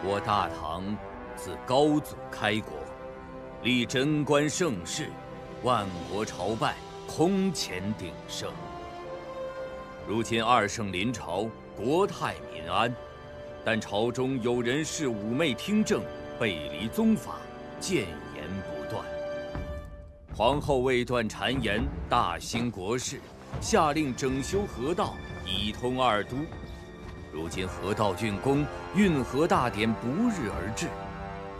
我大唐自高祖开国，立贞观盛世，万国朝拜，空前鼎盛。如今二圣临朝，国泰民安，但朝中有人视妩媚听政，背离宗法，谏言不断。皇后为断谗言，大兴国事，下令整修河道，以通二都。如今河道竣工，运河大典不日而至。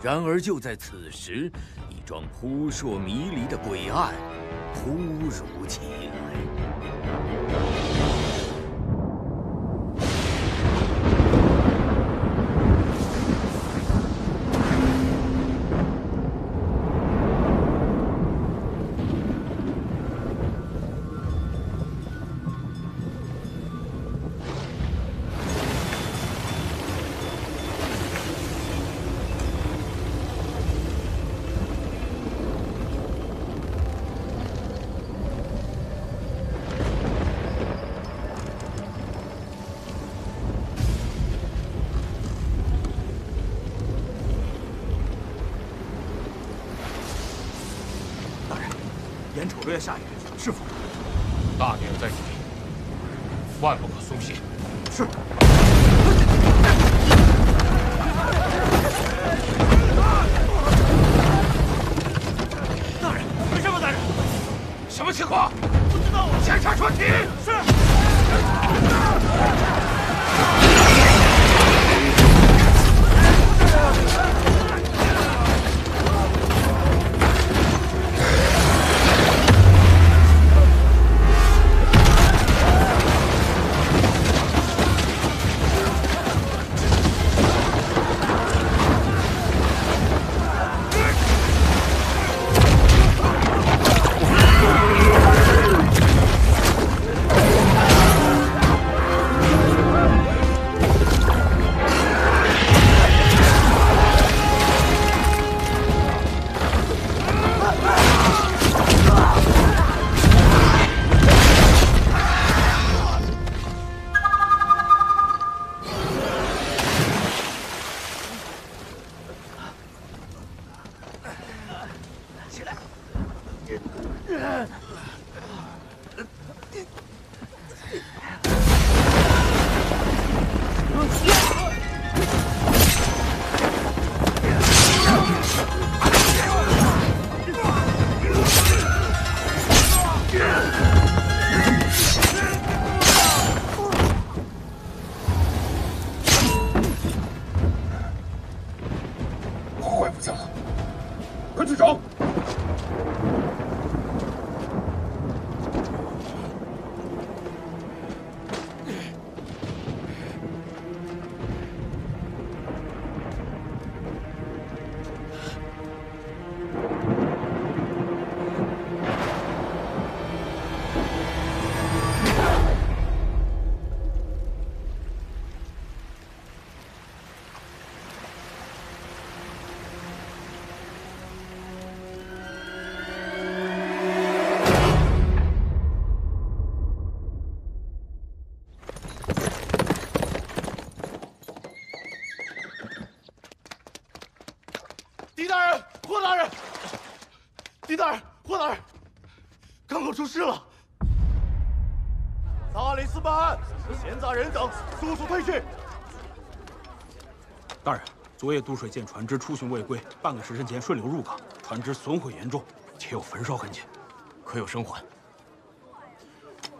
然而就在此时，一桩扑朔迷离的诡案突如其来。眼瞅着要下雨，是否？大典在即，万不可松懈。是。大人，为什么？大人，什么情况？不知道啊。检查船体。是。坏不讲，快去找！狄大人，霍大人，狄大人，霍大人，港口出事了！大理寺办案，闲杂人等速速退去。大人，昨夜渡水舰船只出巡未归，半个时辰前顺流入港，船只损毁严重，且有焚烧痕迹，可有生还？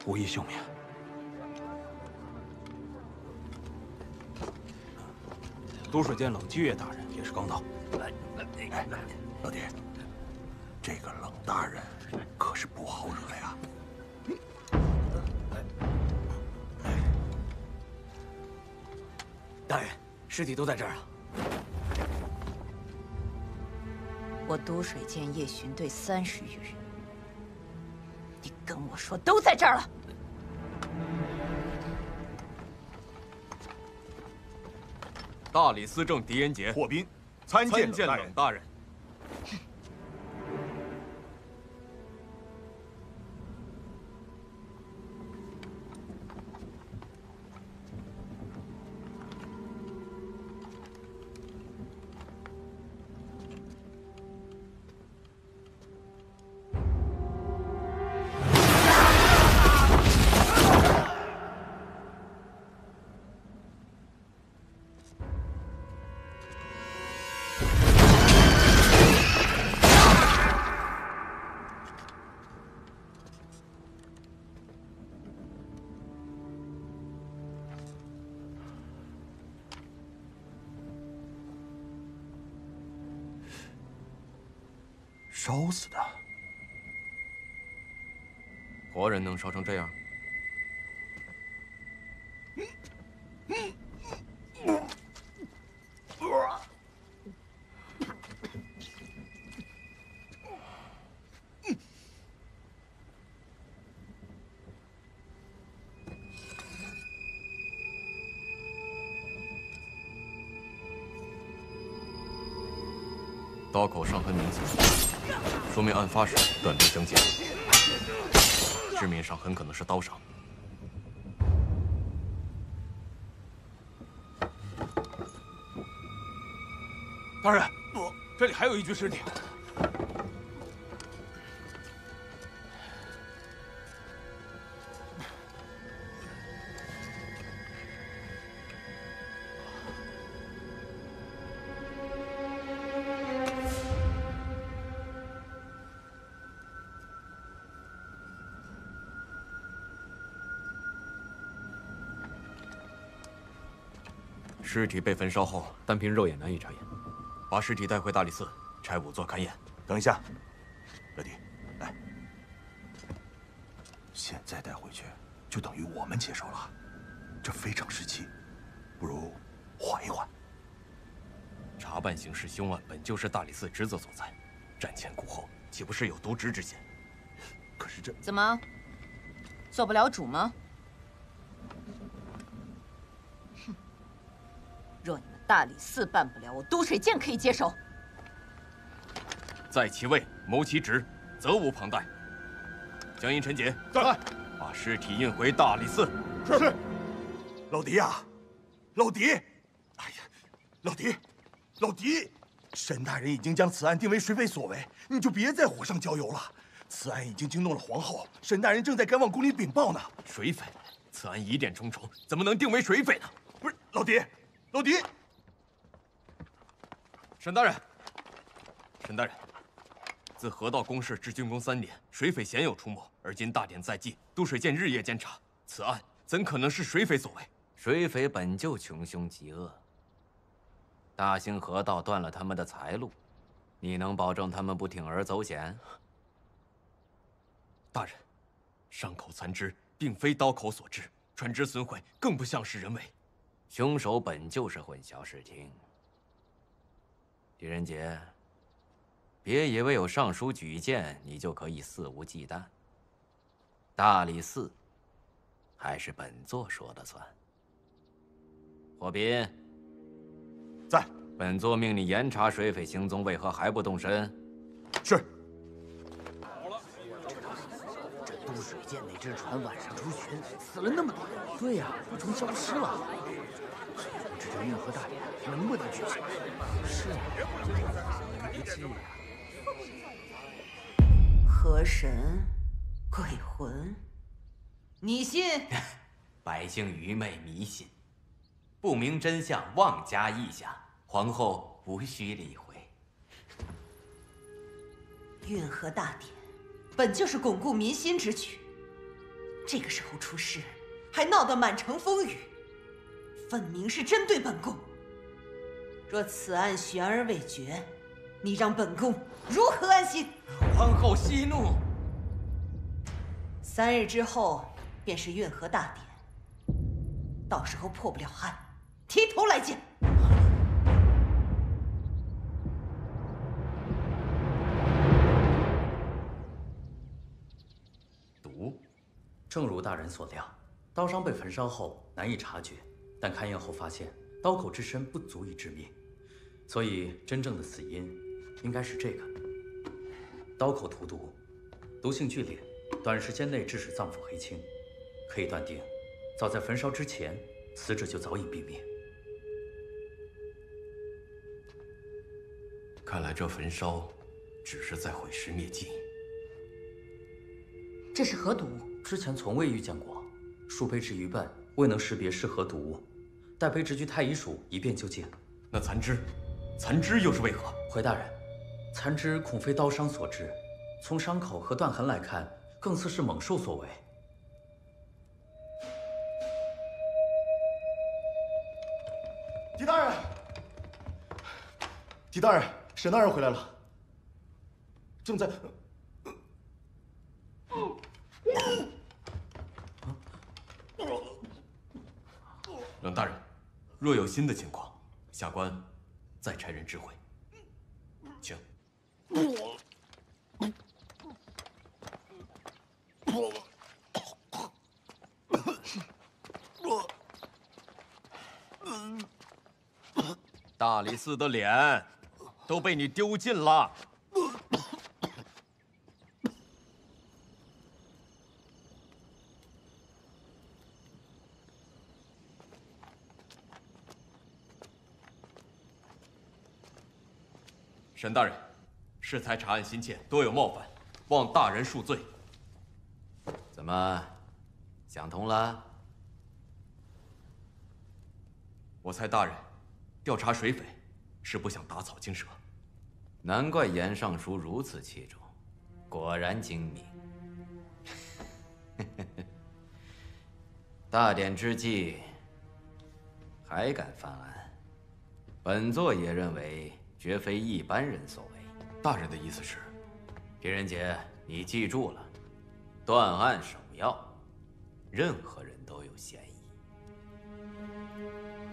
无一幸免。渡水舰冷基月大人也是刚到。哎，老弟，这个冷大人可是不好惹呀。大人，尸体都在这儿啊。我渡水舰夜巡队30余人，你跟我说都在这儿了。大理司政狄仁杰、霍斌，参见冷大人。烧死的。活人能烧成这样？刀口伤痕明显，说明案发时断臂生剑，致命伤很可能是刀伤。大人，这里还有一具尸体。尸体被焚烧后，单凭肉眼难以查验。把尸体带回大理寺，差仵作勘验。等一下，老弟，来，现在带回去就等于我们接手了，这非常时期，不如缓一缓。查办刑事凶案本就是大理寺职责所在，瞻前顾后，岂不是有渎职之嫌？可是这怎么做不了主吗？哼！若你们大理寺办不了，我都水监可以接手。在其位谋其职，责无旁贷。江阴、陈杰，在。把尸体运回大理寺。是。老狄呀，老狄，哎呀，老狄，沈大人已经将此案定为水匪所为，你就别再火上浇油了。此案已经惊动了皇后，沈大人正在赶往宫里禀报呢。水匪，此案疑点重重，怎么能定为水匪呢？不是，老狄，沈大人，自河道公事至竣工3年，水匪鲜有出没，而今大典在即，都水监日夜监察，此案怎可能是水匪所为？水匪本就穷凶极恶，大兴河道断了他们的财路，你能保证他们不铤而走险？大人，伤口残肢并非刀口所致，船只损毁更不像是人为。凶手本就是混淆视听。狄仁杰，别以为有尚书举荐，你就可以肆无忌惮。大理寺还是本座说了算。霍斌，在。本座命你严查水匪行踪，为何还不动身？是。这都水监那只船晚上出巡，死了那么多人。对呀，都成消失了。不知这运河大典能不能举行？是啊，不济呀。河神，鬼魂，你信？百姓愚昧迷信，不明真相妄加臆想，皇后无需理会。运河大典本就是巩固民心之举，这个时候出事，还闹得满城风雨，分明是针对本宫。若此案悬而未决，你让本宫如何安心？皇后息怒。3日之后便是运河大典，到时候破不了案，提头来见。毒，正如大人所料，刀伤被焚烧后难以察觉，但勘验后发现刀口之深不足以致命，所以真正的死因应该是这个。刀口涂毒，毒性剧烈，短时间内致使脏腑黑青，可以断定，早在焚烧之前，死者就早已毙命。看来这焚烧只是在毁尸灭迹。这是何毒？之前从未遇见过，数杯至一半，未能识别是何毒物，待卑职居太医署一便就见。那残肢又是为何？回大人，残肢恐非刀伤所致，从伤口和断痕来看，更似是猛兽所为。狄大人，沈大人回来了。正在。冷大人，若有新的情况，下官再差人知会。请。大理寺的脸都被你丢尽了。沈大人，适才查案心切，多有冒犯，望大人恕罪。怎么，想通了？我猜大人调查水匪是不想打草惊蛇。难怪严尚书如此器重，果然精明。大典之际还敢犯案，本座也认为绝非一般人所为。大人的意思是？狄仁杰，你记住了，断案首要，任何人都有嫌疑。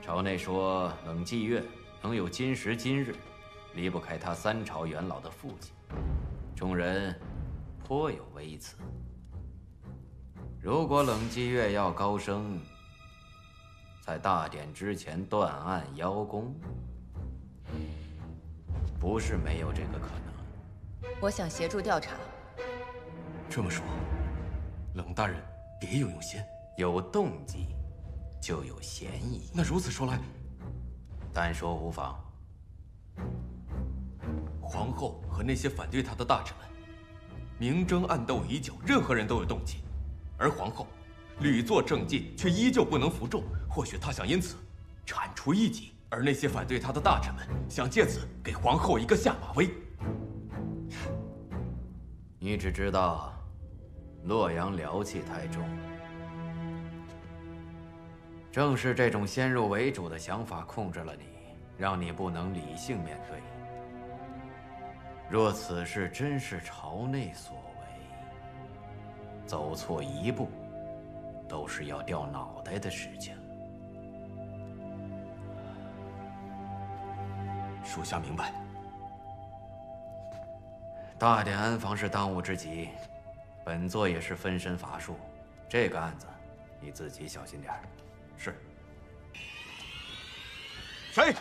朝内说冷霁月能有今时今日，离不开他3朝元老的父亲，众人颇有微词。如果冷霁月要高升，在大典之前断案邀功，不是没有这个可能。我想协助调查。这么说，冷大人别有用心，有动机就有嫌疑。那如此说来，单说无妨。皇后和那些反对她的大臣们，明争暗斗已久，任何人都有动机。而皇后屡作政绩，却依旧不能服众。或许她想因此铲除异己，而那些反对她的大臣们想借此给皇后一个下马威。你只知道洛阳燎气太重，正是这种先入为主的想法控制了你，让你不能理性面对。若此事真是朝内所为，走错一步都是要掉脑袋的事情。属下明白。大典安防是当务之急，本座也是分身乏术，这个案子你自己小心点儿。是。谁？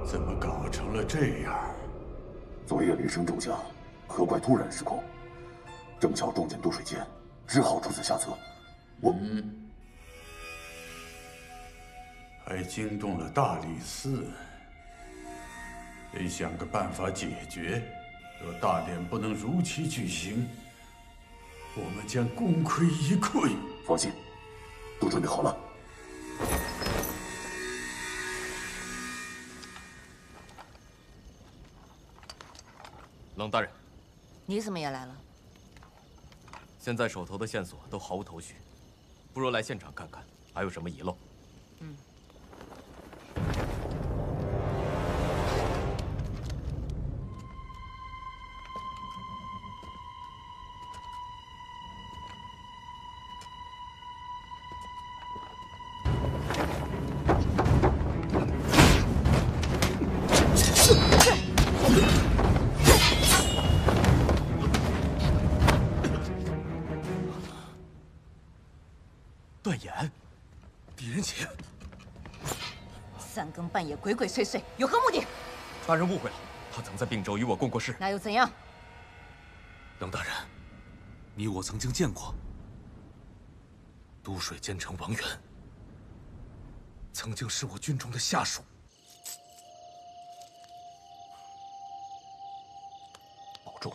怎么搞成了这样？昨夜雷声骤降，何怪突然失控，正巧撞见渡水间，只好出此下策。还惊动了大理寺，得想个办法解决。若大典不能如期举行，我们将功亏一篑。放心，都准备好了。冷大人，你怎么也来了？现在手头的线索都毫无头绪，不如来现场看看，还有什么遗漏。嗯。断言，狄仁杰3更半夜鬼鬼祟祟，有何目的？大人误会了，他曾在并州与我共过事。那又怎样？冷大人，你我曾经见过。都水监丞王源，曾经是我军中的下属。保重。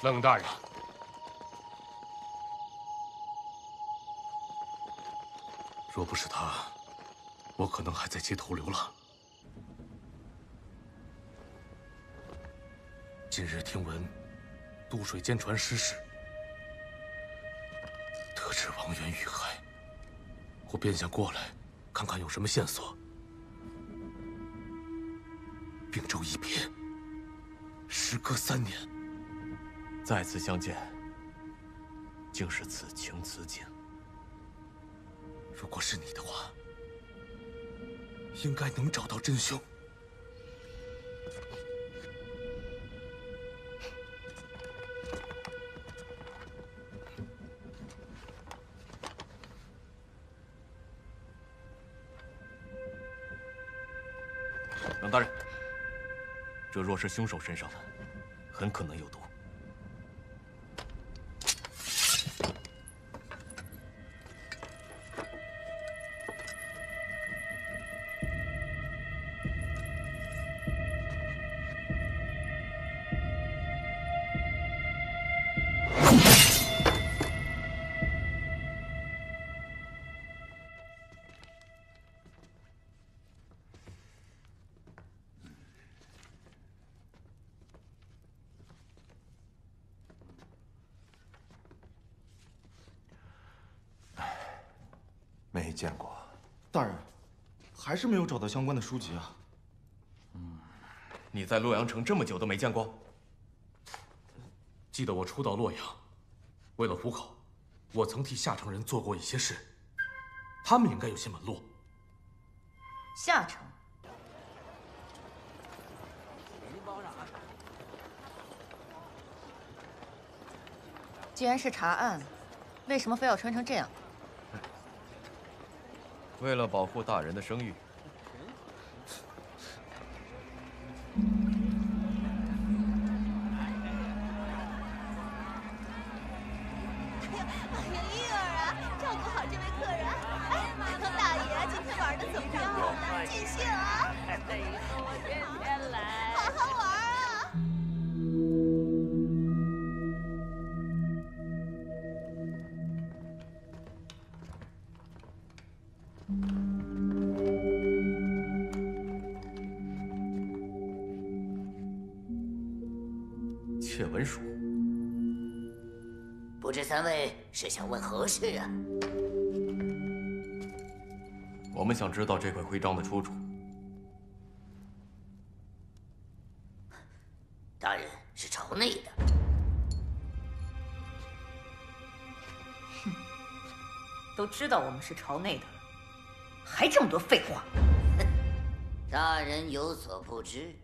冷大人，若不是他，我可能还在街头流浪。今日听闻都水监船失事，得知王源遇害，我便想过来看看有什么线索。并州一别，时隔3年，再次相见，竟是此情此景。如果是你的话，应该能找到真凶。冷大人，这若是凶手身上的，很可能有毒。没见过，大人，还是没有找到相关的书籍啊。你在洛阳城这么久都没见过？记得我初到洛阳，为了糊口，我曾替夏城人做过一些事，他们应该有些门路。夏城，既然是查案，为什么非要穿成这样？为了保护大人的声誉。玉儿啊，照顾好这位客人。哎，大爷，今天玩的怎么样啊？尽兴啊！天天来，好好玩啊！窃闻书，不知三位是想问何事啊？我们想知道这块徽章的出处。大人是朝内的。哼，都知道我们是朝内的了，还这么多废话。大人有所不知，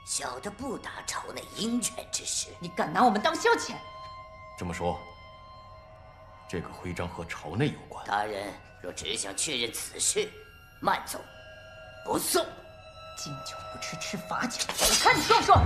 小的不打朝内鹰犬之势。你敢拿我们当消遣？这么说，这个徽章和朝内有关。大人若只想确认此事，慢走，不送。敬酒不吃吃罚酒，我看你说不说？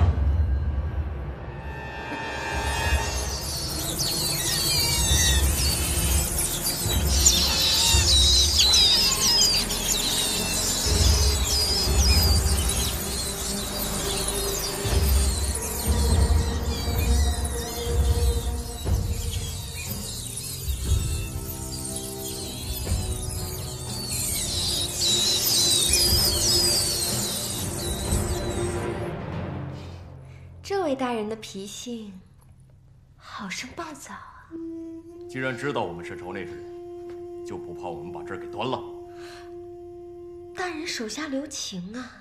这位大人的脾性好生暴躁啊！既然知道我们是朝内之人，就不怕我们把这儿给端了？大人手下留情啊，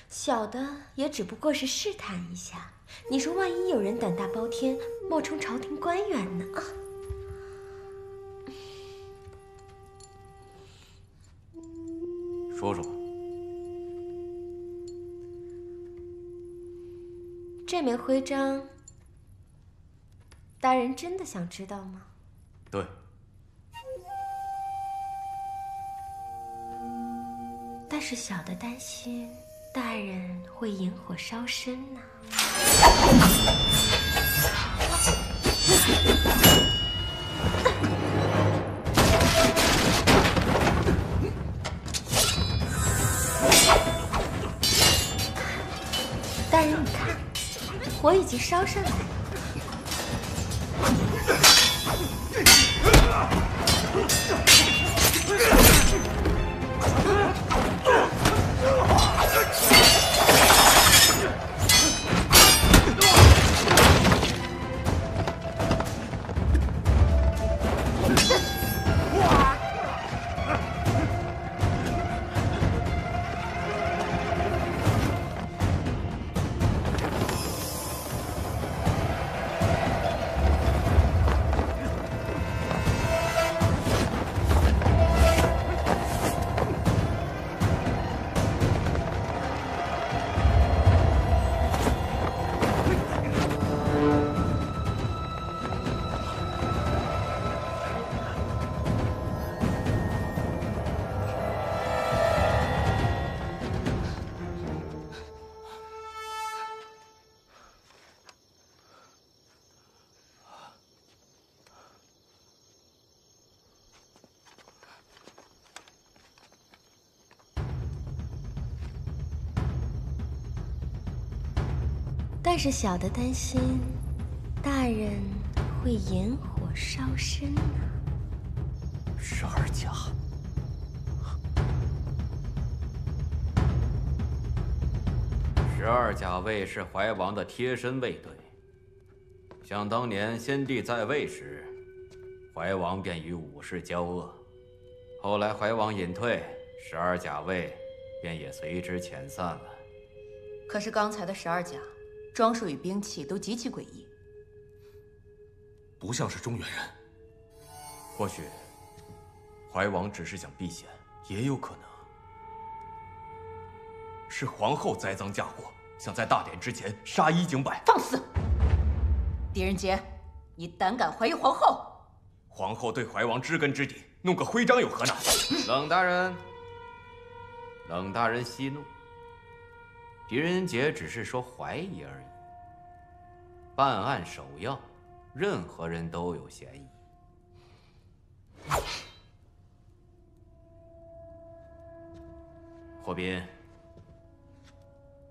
小的也只不过是试探一下。你说万一有人胆大包天，冒充朝廷官员呢？啊！说说吧。这枚徽章，大人真的想知道吗？对。但是小的担心大人会引火烧身呢。大人，你看，火已经烧上来了。但是小的担心，大人会引火烧身啊。12甲。12甲卫是怀王的贴身卫队。想当年先帝在位时，怀王便与武士交恶，后来怀王隐退，12甲卫便也随之遣散了。可是刚才的12甲，装束与兵器都极其诡异，不像是中原人。或许怀王只是想避嫌，也有可能是皇后栽赃嫁祸，想在大典之前杀一儆百。放肆！狄仁杰，你胆敢怀疑皇后？皇后对怀王知根知底，弄个徽章有何难？冷大人，冷大人息怒。狄仁杰只是说怀疑而已。办案首要，任何人都有嫌疑。霍斌，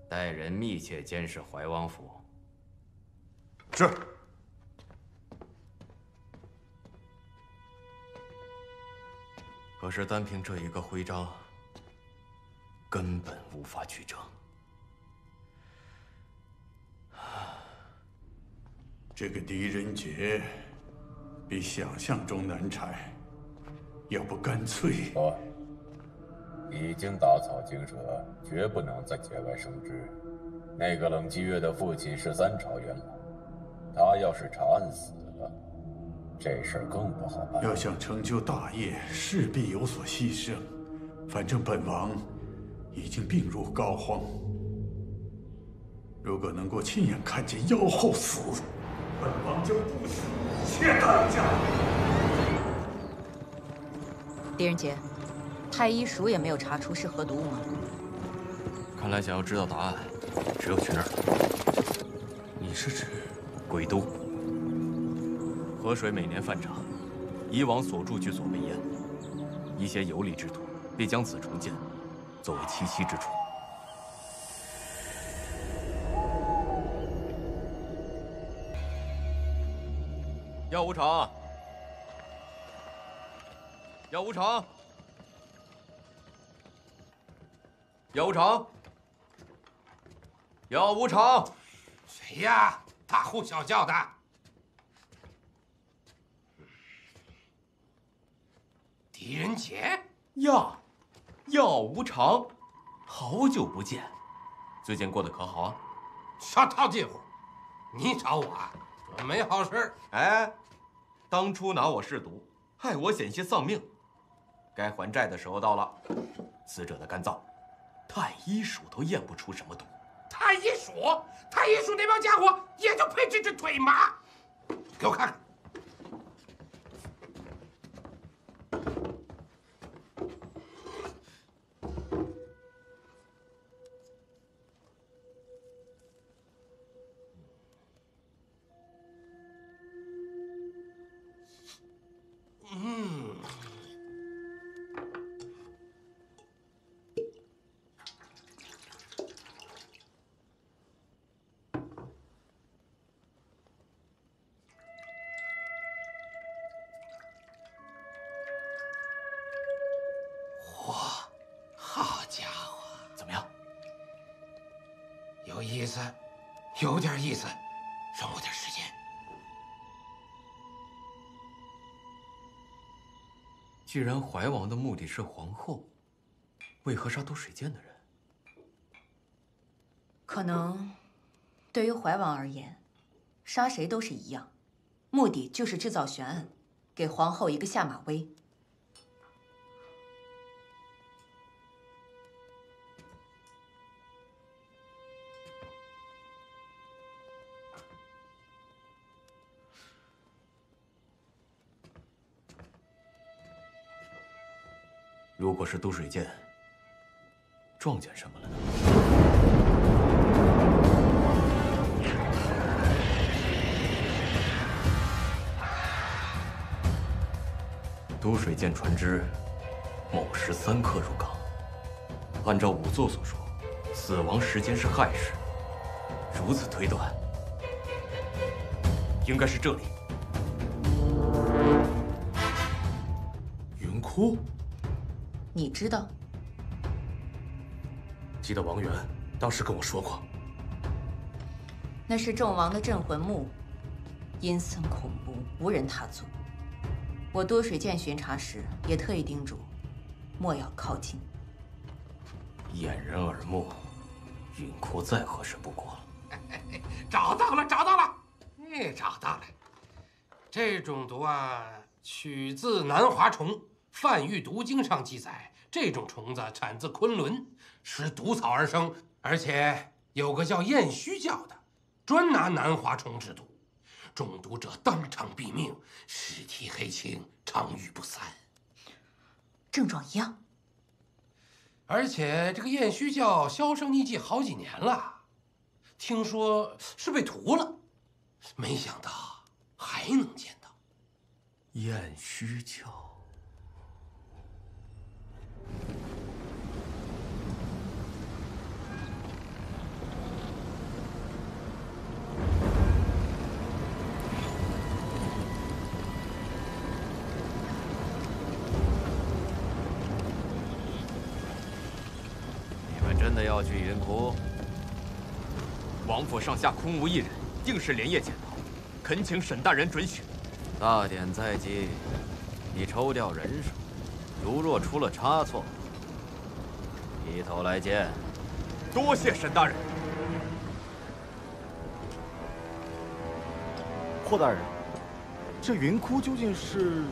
带人密切监视怀王府。是。可是单凭这一个徽章，根本无法取证。这个狄仁杰比想象中难缠，要不干脆……不，已经打草惊蛇，绝不能再节外生枝。那个冷姬月的父亲是3朝元老，他要是查案死了，这事儿更不好办。要想成就大业，势必有所牺牲。反正本王已经病入膏肓，如果能够亲眼看见妖后死，本王就不惜一切代价。狄仁杰，太医署也没有查出是何毒物吗？看来想要知道答案，只有去那儿。你是指鬼都？河水每年泛涨，以往所住居所被淹，一些有理之徒便将此重建，作为栖息之处。药无常，药无常，药无常，药无常，谁呀？大呼小叫的。狄仁杰药无常，好久不见，最近过得可好啊？少套近乎，你找我啊，准没好事。哎，当初拿我试毒，害我险些丧命，该还债的时候到了。死者的肝脏，太医署都验不出什么毒。太医署那帮家伙也就配这只腿麻，给我看看。有意思，有点意思，让我点时间。既然怀王的目的是皇后，为何杀都水剑的人？可能，对于怀王而言，杀谁都是一样，目的就是制造悬案，给皇后一个下马威。如果是都水剑，撞见什么了呢？都水剑船只某时3刻入港，按照仵作所说，死亡时间是亥时，如此推断，应该是这里。云窟，你知道？记得王源当时跟我说过，那是纣王的镇魂墓，阴森恐怖，无人踏足。我多水涧巡查时也特意叮嘱，莫要靠近。掩人耳目，云窟再合适不过了。找到了，找到了，找到了。这种毒啊，取自南华虫，《范玉毒经》上记载，这种虫子产自昆仑，食毒草而生，而且有个叫燕须教的，专拿南华虫制毒。中毒者当场毙命，尸体黑青，长愈不散。症状一样。而且这个燕须教销声匿迹好几年了，听说是被屠了，没想到还能见到。燕须教。真的要去云窟？王府上下空无一人，定是连夜潜逃，恳请沈大人准许。大典在即，你抽调人手，如若出了差错，低头来见。多谢沈大人。霍大人，这云窟究竟是？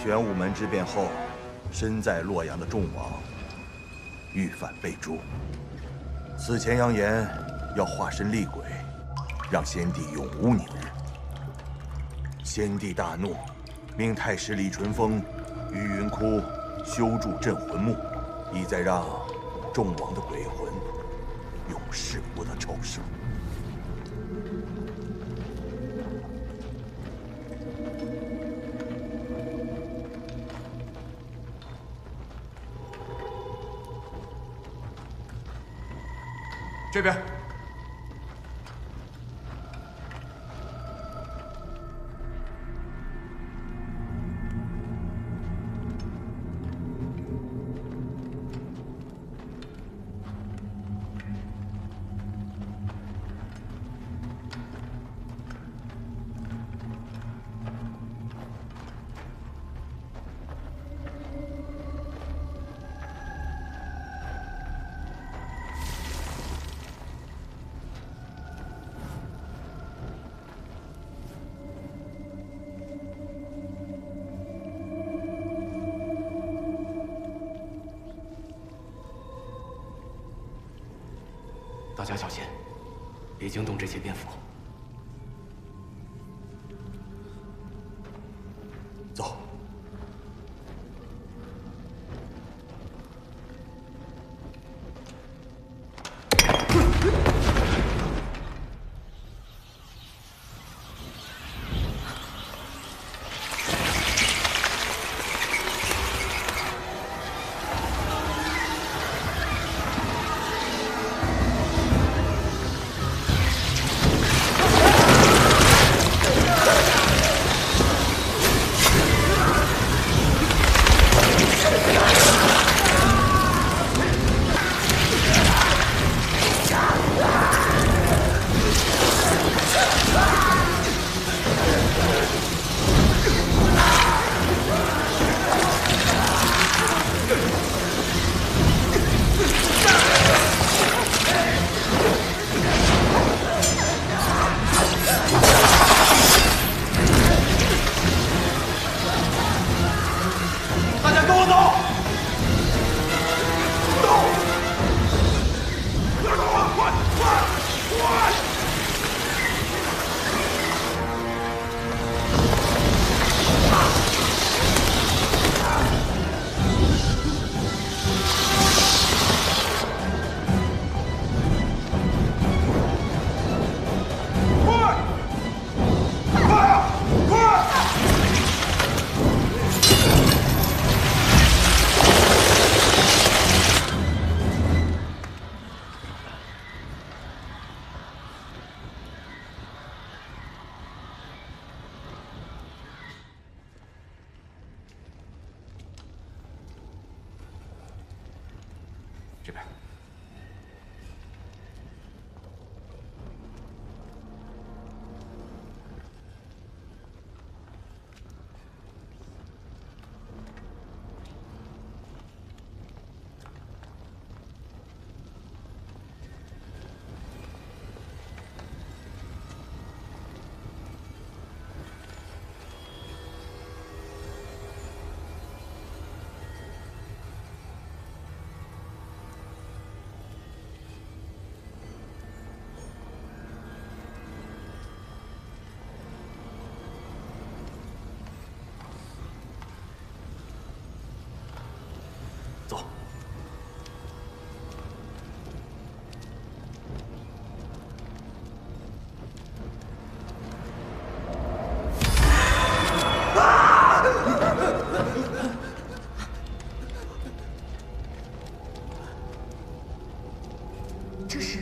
玄武门之变后，身在洛阳的众王遇反被诛，死前扬言要化身厉鬼，让先帝永无宁日。先帝大怒，命太师李淳风于云窟修筑镇魂墓，意在让众王的鬼魂永世不得抽生。这边。大家小心，别惊动这些蝙蝠。走。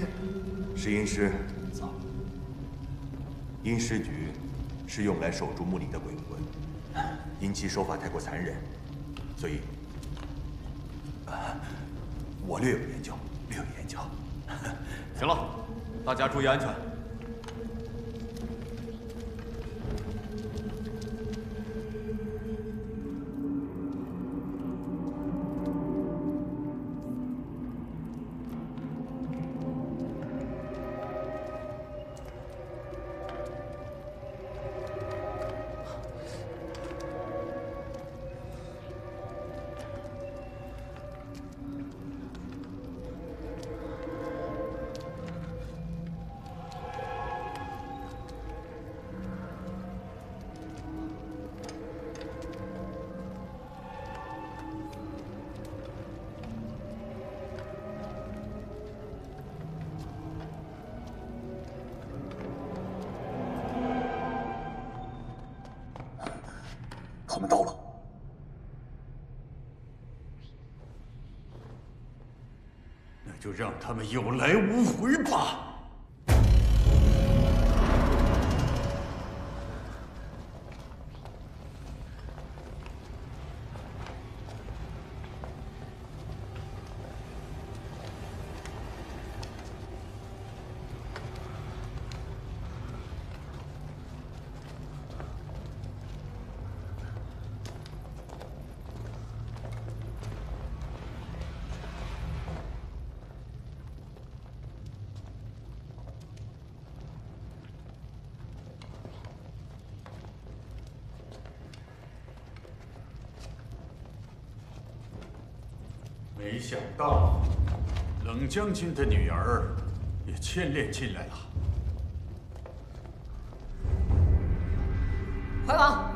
师。石阴师，阴尸局是用来守住墓里的鬼魂，因其手法太过残忍，所以，我略有研究，略有研究。行了，大家注意安全。他们到了。那就让他们有来无回吧。没想到，冷将军的女儿也牵连进来了。怀王，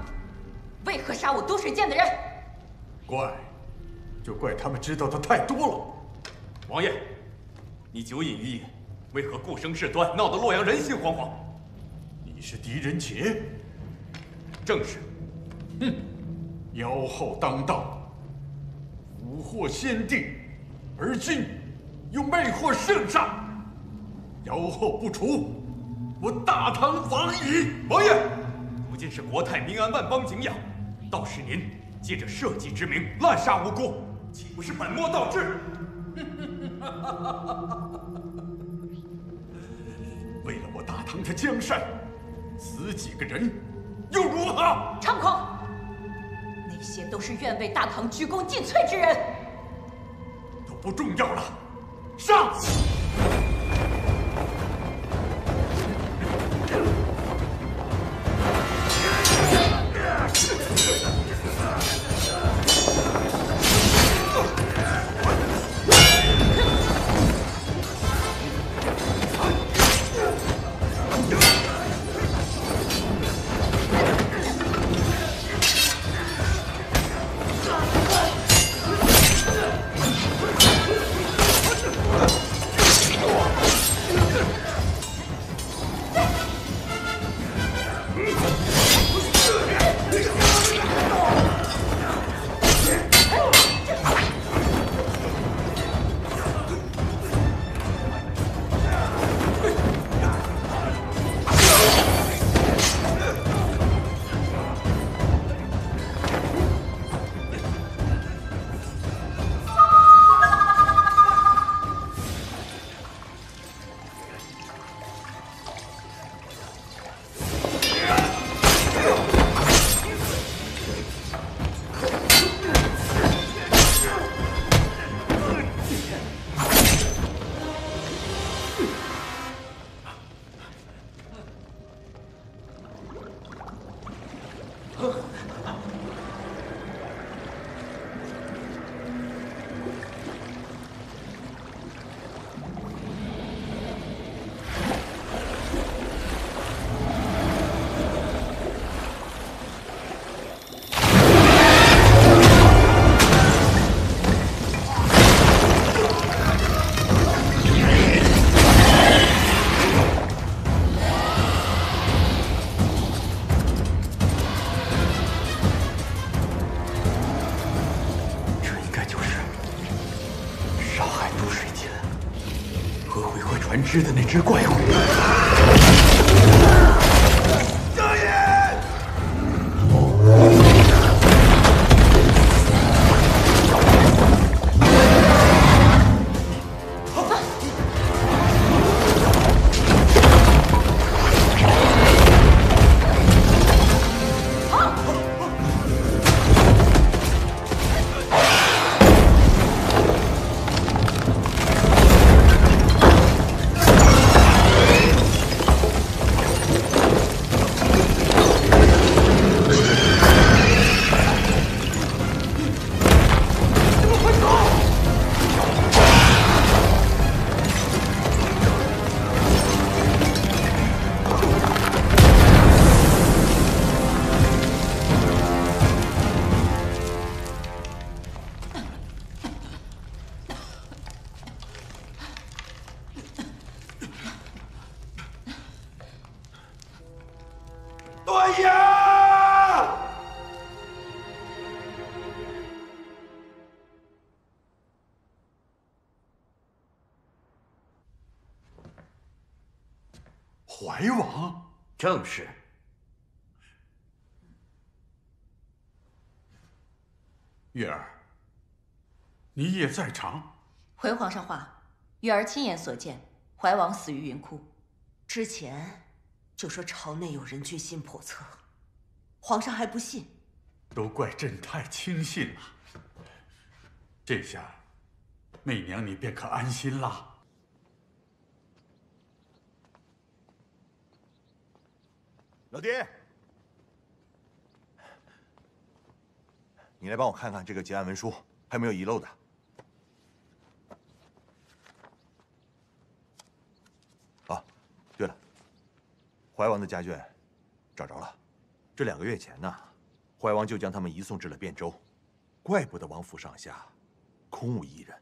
为何杀我都水剑的人？怪，就怪他们知道的太多了。王爷，你酒饮于野，为何顾生事端，闹得洛阳人心惶惶？你是狄仁杰？正是。哼，妖后当道，蛊惑先帝，而今又魅惑圣上，妖后不除，我大唐亡矣！王爷，如今是国泰民安，万邦景仰，倒是您借着社稷之名滥杀无辜，岂不是本末倒置？为了我大唐的江山，死几个人又如何？猖狂！那些都是愿为大唐鞠躬尽瘁之人。都不重要了，上！传之的那只怪虎。张爷！段爷！怀王，正是。月儿，你也在场。回皇上话，月儿亲眼所见，怀王死于云窟。之前就说朝内有人居心叵测，皇上还不信。都怪朕太轻信了。这下，媚娘你便可安心啦。老爹，你来帮我看看这个结案文书，还有没有遗漏的？啊，对了，怀王的家眷找着了。这2个月前呢，怀王就将他们移送至了汴州，怪不得王府上下空无一人。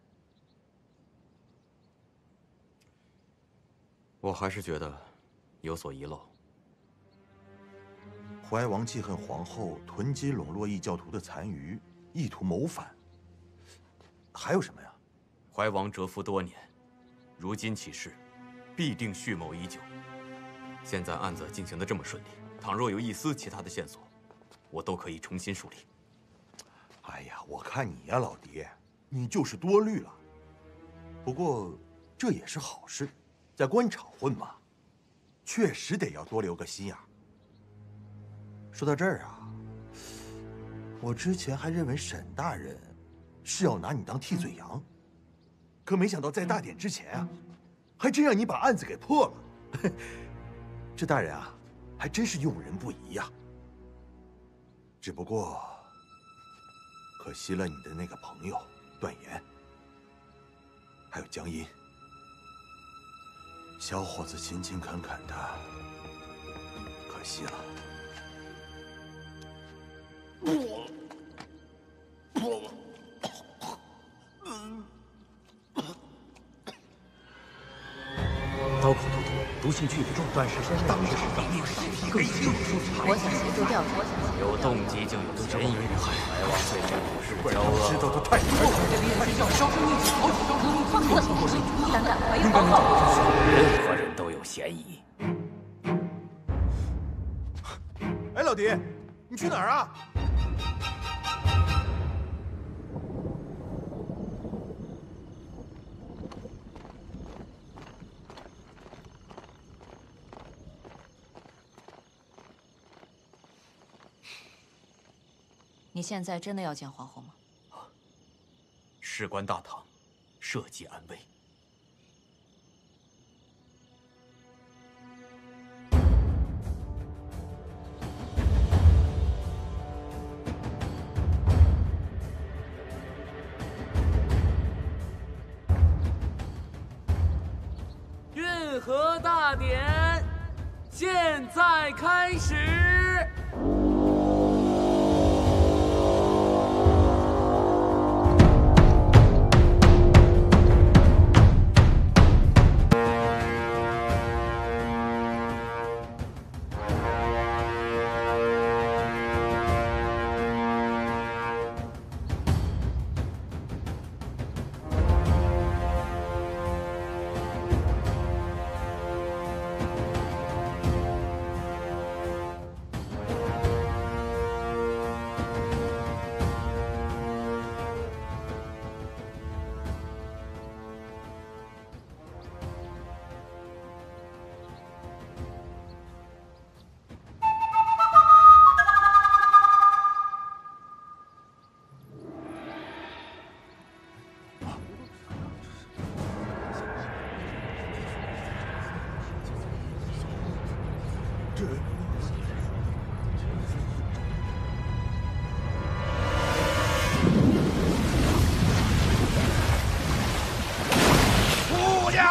我还是觉得有所遗漏。怀王记恨皇后囤积笼络异教徒的残余，意图谋反。还有什么呀？怀王蛰伏多年，如今起事，必定蓄谋已久。现在案子进行得这么顺利，倘若有一丝其他的线索，我都可以重新梳理。哎呀，我看你呀，老爹，你就是多虑了。不过这也是好事，在官场混嘛，确实得要多留个心眼。说到这儿啊，我之前还认为沈大人是要拿你当替罪羊，可没想到在大典之前啊，还真让你把案子给破了。这大人啊，还真是用人不疑呀。只不过可惜了你的那个朋友段延，还有江阴。小伙子勤勤恳恳的，可惜了。刀口突突，毒性剧烈，短时间内当时必定是更是我想协助调查，有动机就有嫌疑。怀王对这武士骄恶，知道的太多了。这里也是要销声匿迹，好几招生匿迹。等等，回皇后，任何人都有嫌疑。哎，老狄，你去哪儿啊？你现在真的要见皇后吗？事关大唐，社稷安危。运河大典现在开始。夫家。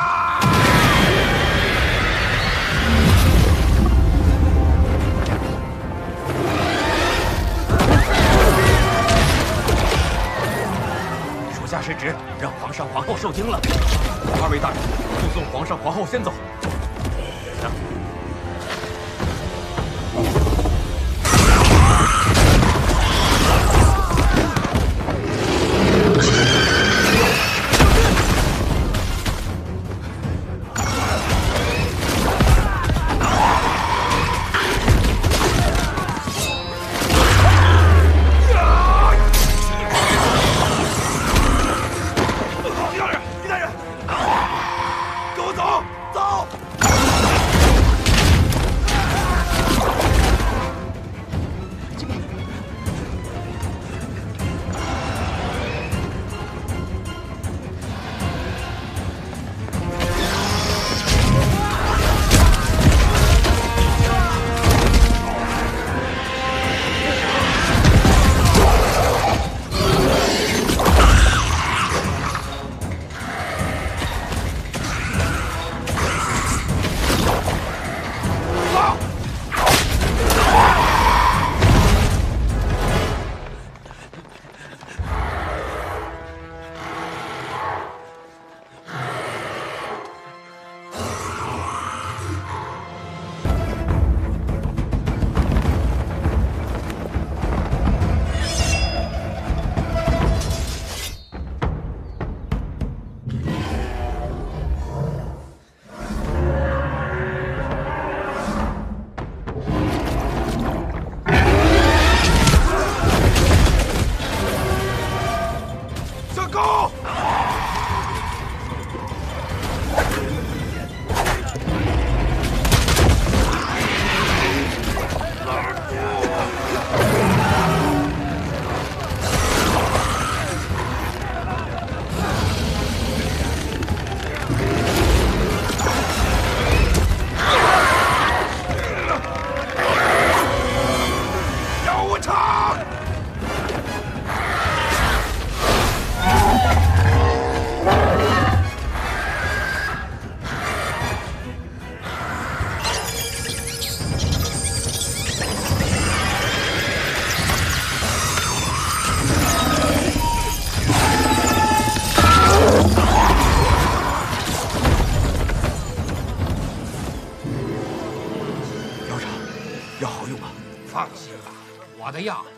属下失职，让皇上皇后受惊了。二位大人，护送皇上皇后先走。行。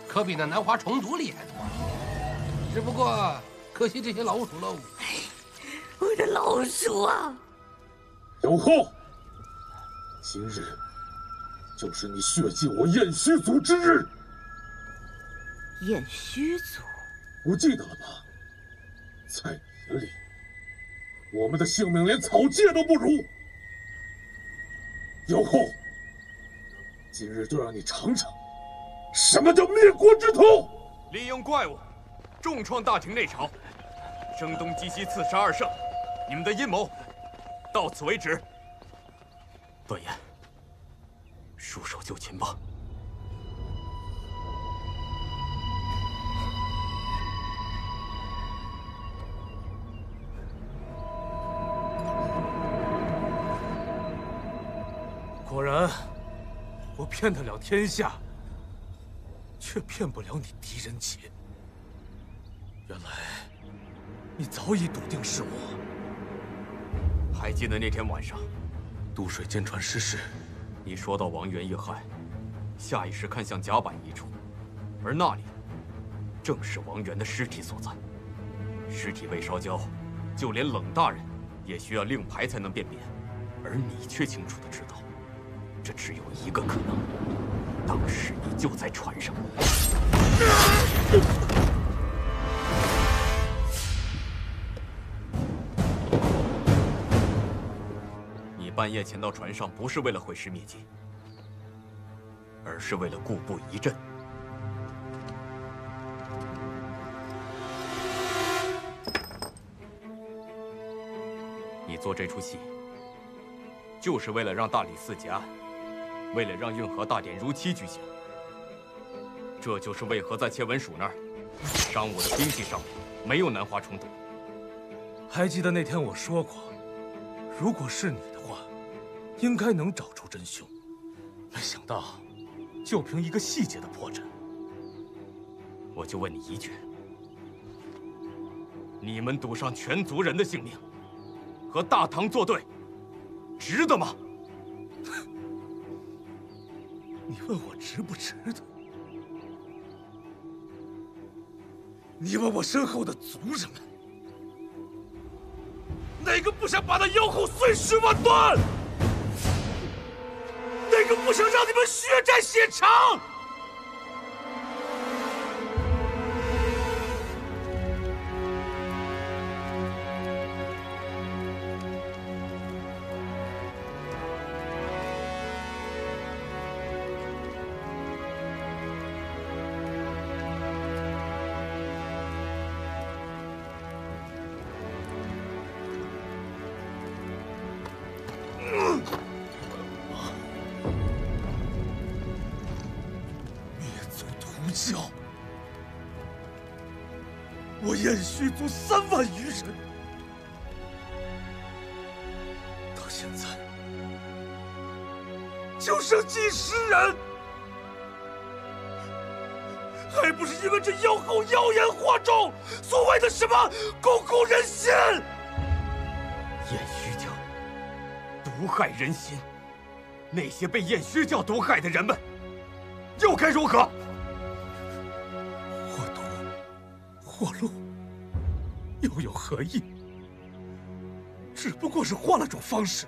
可比那南华虫毒厉害多了，只不过可惜这些老鼠喽。我的老鼠啊！有后，今日就是你血祭我燕虚族之日。燕虚族，不记得了吧？在你眼里，我们的性命连草芥都不如。有后，今日就让你尝尝。 什么叫灭国之痛？利用怪物，重创大庭内朝，声东击西，刺杀二圣，你们的阴谋到此为止。段延，束手就擒吧。果然，我骗得了天下。 却骗不了你狄仁杰。原来，你早已笃定是我。还记得那天晚上，渡水舰船失事，你说到王源遇害，下意识看向甲板一处，而那里正是王源的尸体所在。尸体未烧焦，就连冷大人也需要令牌才能辨别，而你却清楚地知道，这只有一个可能。 当时你就在船上。你半夜潜到船上，不是为了毁尸灭迹，而是为了固步一阵。你做这出戏，就是为了让大理寺结案。为了让运河大典如期举行，这就是为何在切文署那儿，商务的兵器上没有南华虫毒。还记得那天我说过，如果是你的话，应该能找出真凶。没想到，就凭一个细节的破绽。我就问你一句：你们赌上全族人的性命，和大唐作对，值得吗？你问我值不值得？你问我身后的族人们，哪个不想把那妖后碎尸万段？哪个不想让你们血债血偿？教，我燕虚族3万余人，到现在就剩几十人，还不是因为这妖后妖言惑众，所谓的什么巩固人心？燕虚教毒害人心，那些被燕虚教毒害的人们，又该如何？惑路又有何意？只不过是换了种方式，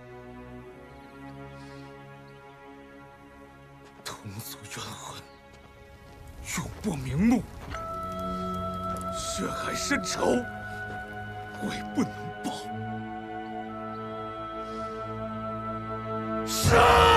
同族冤魂，永不瞑目，血海深仇，悔不能报。杀！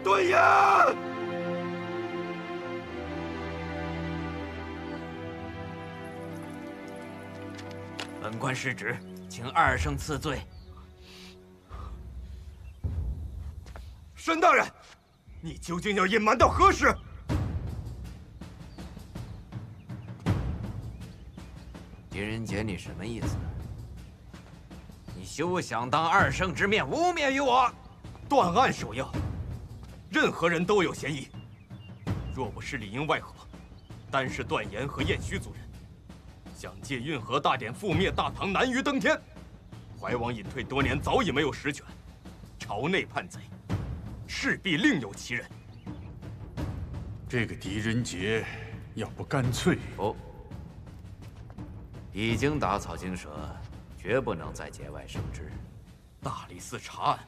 对呀！本官失职，请2圣赐罪。沈大人，你究竟要隐瞒到何时？狄仁杰，你什么意思？你休想当2圣之面污蔑于我！断案首要。任何人都有嫌疑，若不是里应外合，单是段延和燕虚族人，想借运河大典覆灭大唐难于登天。怀王隐退多年，早已没有实权，朝内叛贼，势必另有其人。这个狄仁杰，要不干脆不，已经打草惊蛇，绝不能再节外生枝。大理寺查案。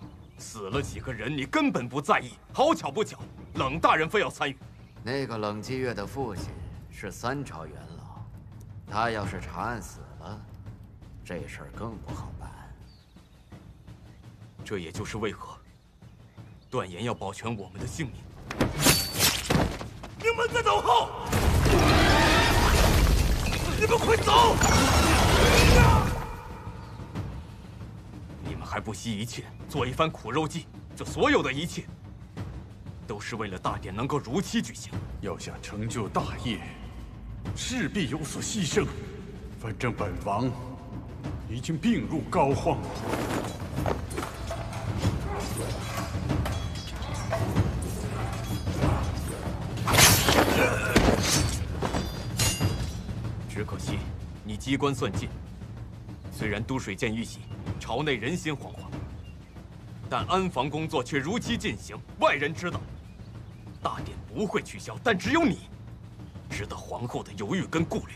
死了几个人，你根本不在意。好巧不巧，冷大人非要参与。那个冷继月的父亲是3朝元老，他要是查案死了，这事儿更不好办。这也就是为何段延要保全我们的性命。你们在等候。不惜一切做一番苦肉计，这所有的一切，都是为了大典能够如期举行。要想成就大业，势必有所牺牲。反正本王已经病入膏肓。只可惜你机关算尽，虽然都水剑遇袭，朝内人心惶惶，但安防工作却如期进行，外人知道，大典不会取消，但只有你知道皇后的犹豫跟顾虑。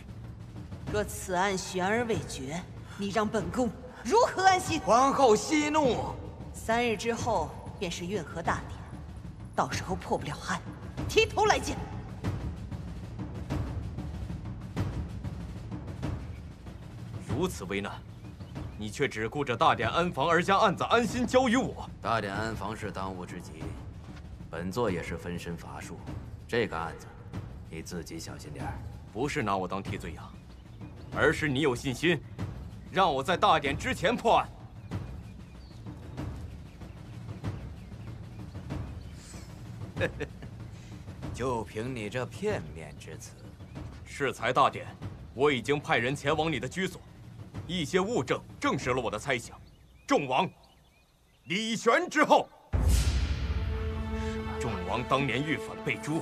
若此案悬而未决，你让本宫如何安心？皇后息怒，3日之后便是运河大典，到时候破不了案，提头来见。如此危难，你却只顾着大典安防，而将案子安心交于我。大典安防是当务之急，本座也是分身乏术。这个案子，你自己小心点儿。不是拿我当替罪羊，而是你有信心，让我在大典之前破案。就凭你这片面之词，适才大典，我已经派人前往你的居所，一些物证证实了我的猜想。众王，李玄之后。众王当年遇反被诛，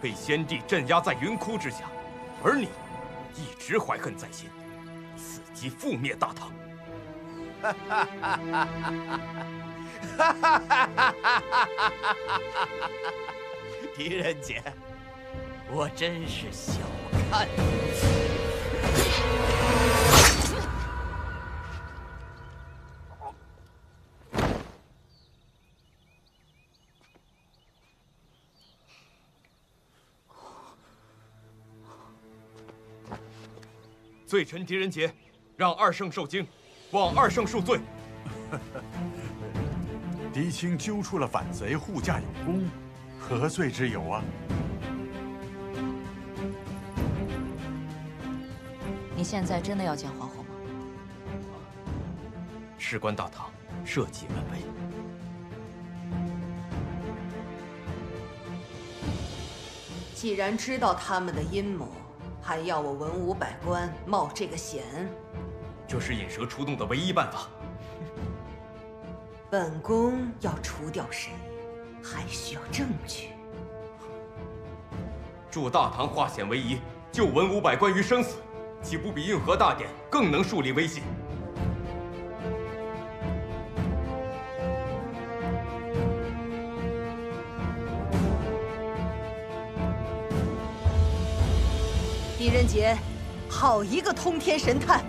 被先帝镇压在云窟之下，而你一直怀恨在心，伺机覆灭大唐。狄仁杰，我真是小看你。罪臣狄仁杰，让二圣受惊，望二圣恕罪。狄青揪出了反贼，护驾有功，何罪之有啊？你现在真的要见皇后吗？事关大唐，社稷安危。既然知道他们的阴谋，还要我文武百官冒这个险，这是引蛇出洞的唯一办法。本宫要除掉谁，还需要证据。助大唐化险为夷，救文武百官于生死，岂不比运河大典更能树立威信？狄仁杰，好一个通天神探！